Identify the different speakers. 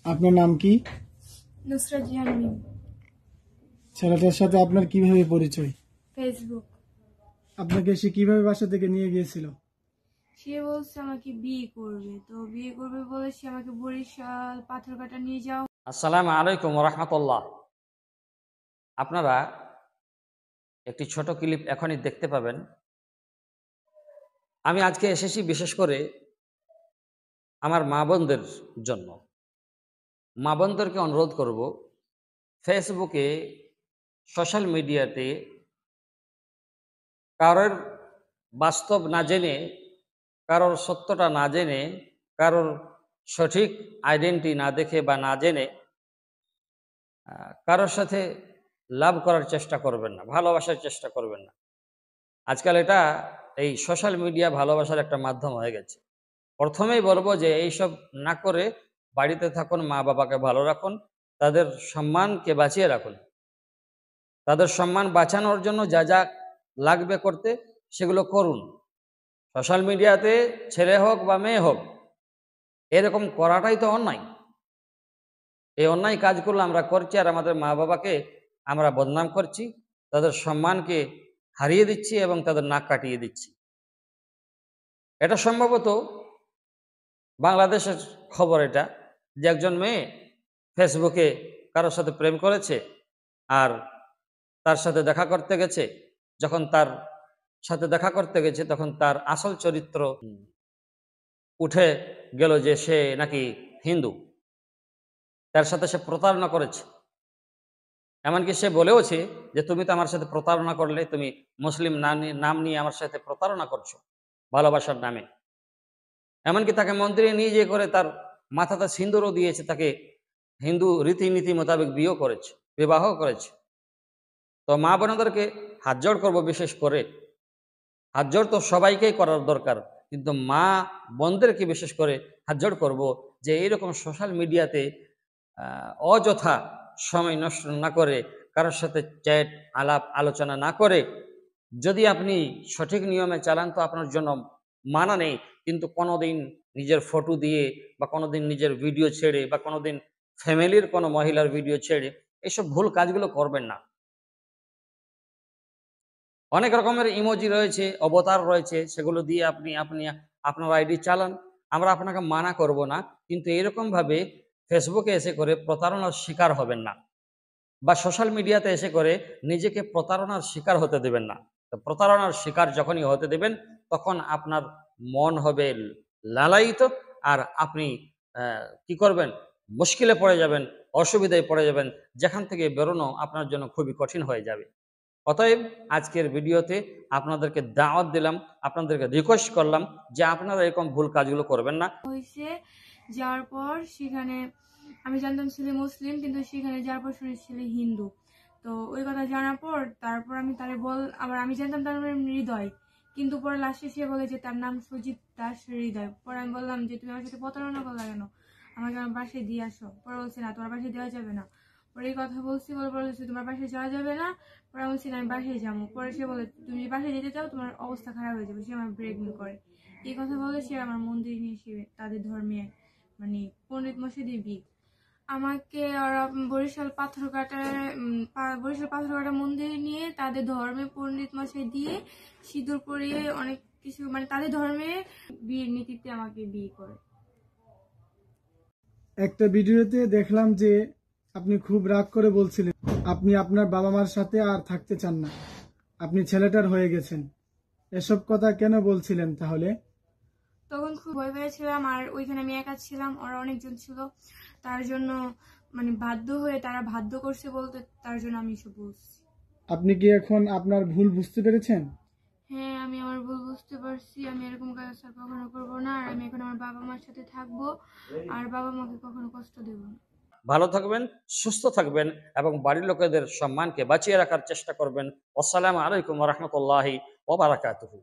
Speaker 1: আপনার নাম কি?
Speaker 2: নুসরাত জাহান মিম।
Speaker 1: ছেলেটার সাথে আপনার কিভাবে পরিচয়?
Speaker 2: ফেসবুক।
Speaker 1: আপনাকে সে কিভাবে বাসা থেকে নিয়ে গিয়েছিল?
Speaker 2: সে বলছে আমাকে বিয়ে করবে, তো বিয়ে করবে বলে সে আমাকে বরিশাল পাথরঘাটা নিয়ে যাও।
Speaker 3: আসসালামু আলাইকুম রহমতুল্লাহ। আপনারা একটি ছোট ক্লিপ এখনই দেখতে পাবেন। আমি আজকে এসেছি বিশেষ করে আমার মা বোনদের জন্য। মা বোনদেরকে অনুরোধ করব, ফেসবুকে, সোশ্যাল মিডিয়াতে কারোর বাস্তব না জেনে, কারোর সত্যটা না জেনে, কারোর সঠিক আইডেন্টি না দেখে বা না জেনে কারোর সাথে লাভ করার চেষ্টা করবেন না, ভালোবাসার চেষ্টা করবেন না। আজকাল এটা এই সোশ্যাল মিডিয়া ভালোবাসার একটা মাধ্যম হয়ে গেছে। প্রথমেই বলবো যে এইসব না করে বাড়িতে থাকুন, মা বাবাকে ভালো রাখুন, তাদের সম্মানকে বাঁচিয়ে রাখুন। তাদের সম্মান বাঁচানোর জন্য যা যা লাগবে করতে সেগুলো করুন। সোশ্যাল মিডিয়াতে ছেলে হোক বা মেয়ে হোক, এরকম করাটাই তো অন্যায়। এই অন্যায় কাজগুলো আমরা করছি আর আমাদের মা বাবাকে আমরা বদনাম করছি, তাদের সম্মানকে হারিয়ে দিচ্ছি এবং তাদের নাক কাটিয়ে দিচ্ছি। এটা সম্ভবত বাংলাদেশের খবর এটা, যে একজন মেয়ে ফেসবুকে কারোর সাথে প্রেম করেছে আর তার সাথে দেখা করতে গেছে। যখন তার সাথে দেখা করতে গেছে তখন তার আসল চরিত্র উঠে গেল যে সে নাকি হিন্দু। তার সাথে সে প্রতারণা করেছে। এমনকি সে বলেওছে যে তুমি তো আমার সাথে প্রতারণা করলে, তুমি মুসলিম নাম নিয়ে আমার সাথে প্রতারণা করছো ভালোবাসার নামে। এমনকি তাকে মন্দিরে নিয়ে যেয়ে করে তার মাথাতে সিন্দুরও দিয়েছে, তাকে হিন্দু রীতিনীতি মোতাবেক বিবাহ করেছে। তো মা বোনদেরকে হাত জোড় করবো, বিশেষ করে হাত জোড় তো সবাইকেই করার দরকার, কিন্তু মা বোনদেরকে বিশেষ করে হাত জোড় করবো যে এইরকম সোশ্যাল মিডিয়াতে অযথা সময় নষ্ট না করে, কারোর সাথে চ্যাট আলাপ আলোচনা না করে, যদি আপনি সঠিক নিয়মে চালান তো আপনার জন্য মানা নেই। কিন্তু কোনোদিন নিজের ফটো দিয়ে বা কোনোদিন নিজের ভিডিও ছেড়ে বা কোনোদিন ফ্যামিলির কোনো মহিলার ভিডিও ছেড়ে এইসব ভুল কাজগুলো করবেন না। অনেক রকমের ইমোজি রয়েছে, অবতার রয়েছে, সেগুলো দিয়ে আপনি আপনি আপনার আইডি চালান, আমরা আপনাকে মানা করব না। কিন্তু এরকমভাবে ফেসবুকে এসে করে প্রতারণার শিকার হবেন না, বা সোশ্যাল মিডিয়াতে এসে করে নিজেকে প্রতারণার শিকার হতে দেবেন না। তো প্রতারণার শিকার যখনই হতে দেবেন তখন আপনার মন হবে লালায়িত, আর আপনি কি করবেন, মুশকিলে পড়ে যাবেন, অসুবিধায় পড়ে যাবেন, যেখান থেকে বেরোনো আপনার জন্য খুবই কঠিন হয়ে যাবে। অতএব আজকের ভিডিওতে আপনাদেরকে দাওয়াত দিলাম, আপনাদেরকে রিকোয়েস্ট করলাম যে আপনারা এরকম ভুল কাজগুলো করবেন না।
Speaker 2: হয়েছে যাওয়ার পর সেখানে আমি জানতাম ছেলে মুসলিম, কিন্তু সেখানে যাওয়ার পর শুনে ছেলে হিন্দু। তো ওই কথা জানার পর তারপর আমি তারে আবার আমি জানতাম তার নাম হৃদয়, কিন্তু পরে লাস্টে সে বলে যে তার নাম সুজিত দাস হৃদয়। পরে আমি বললাম যে তুমি আমার সাথে প্রতারণা করলা কেন, আমাকে আমার বাসায় দিয়ে আসো। পরে বলছে না, তোমার বাসায় দেওয়া যাবে না। পরে এই কথা বলছি, বলে বলছে তোমার বাসায় যাওয়া যাবে না। পরে আমি বলছি না, আমি বাসায় যাবো। পরে সে বলে তুমি বাসায় যেতে চাও, তোমার অবস্থা খারাপ হয়ে যাবে। সে আমার ব্রেকমেল করে। এই কথা বলে সে আমার মন্দির নিয়ে সে তাদের ধর্মে মানে পণ্ডিত মশাই দিয়ে বিয়ে। আমাকে ওরা বরিশাল পাথরঘাটা মন্দিরে নিয়ে তাদের ধর্মে পণ্ডিত মশাই দিয়ে সিঁদুর পরিয়ে অনেক কিছু মানে তাদের ধর্মে বিয়ের নীতিতে আমাকে বিয়ে করে।
Speaker 1: একটা ভিডিওতে দেখলাম যে আপনি খুব রাগ করে বলছিলেন আপনি আপনার বাবা মার সাথে আর থাকতে চান না, আপনি ছেলেটার হয়ে গেছেন। এসব কথা কেন বলছিলেন তাহলে?
Speaker 2: তখন খুব ভয় পেয়েছিলাম, আর ওইখানে আমি একা ছিলাম, ওরা অনেকজন ছিল। তার জন্য মানে তারা বাধ্য করছে বলতে, তার জন্য আমি এসব বলছি।
Speaker 1: আপনি কি এখন আপনার ভুল বুঝতে পেরেছেন?
Speaker 2: হ্যাঁ, আমি আমার ভুল বুঝতে পারছি। আমি এরকম কাজ আর কখনো করবো না। আর আমি এখন আমার বাবা মার সাথে থাকবো, আর বাবা মাকে কখনো কষ্ট দেবো না।
Speaker 3: ভালো থাকবেন, সুস্থ থাকবেন এবং বাড়ির লোকেদের সম্মানকে বাঁচিয়ে রাখার চেষ্টা করবেন। আসসালামু আলাইকুম ওয়া রাহমাতুল্লাহি ওয়া বারাকাতুহু।